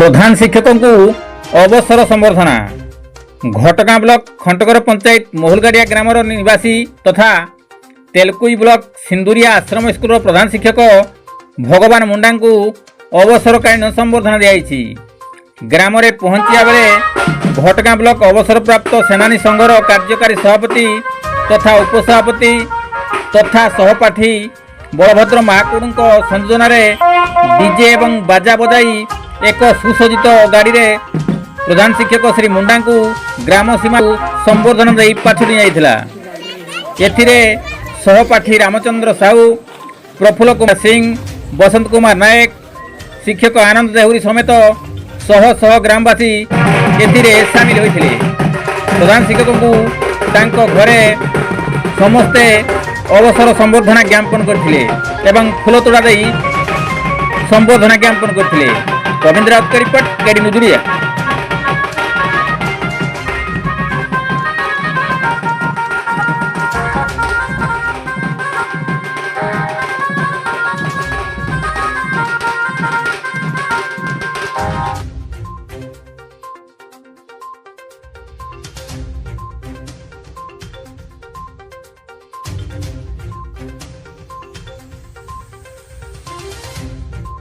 प्रधान शिक्षकों को अवसर संबर्धना। घटगाँ ब्लॉक खंटगर पंचायत मोहुलगाड़िया ग्रामर निवासी तथा तेलकुई ब्लॉक सिंदुरिया आश्रम स्कूल प्रधान शिक्षक भगवान मुंडा को अवसरकालीन संबर्धना दी। ग्राम में पहुंचा बेले घटगाँ ब्लॉक अवसर प्राप्त सेनानी संघर कार्यकारी सभापति तथा उपसभापति तथा सहपाठी बलभद्र महाकुड़ संयोजन डीजे एवं बाजा बजाई एक सुसज्जित गाड़ी रे प्रधान शिक्षक श्री मुंडा को ग्राम सीमा संबोधन दे पाछड़ी जाइथिला। एथिरे सहपाठी रामचंद्र साहू, प्रफुल्ल कुमार सिंह, बसंत कुमार नायक, शिक्षक आनंद देहुरी समेत शह शह ग्रामवासी एथिरे सामिल होइथिले। प्रधान शिक्षक को तांको घरे समस्ते अवसर संबर्धना ज्ञापन करथिले एवं फूलतोड़ा दे संबोधना ज्ञापन करथिले। रविंद्र रिपोर्ट केडी नुजुरिया।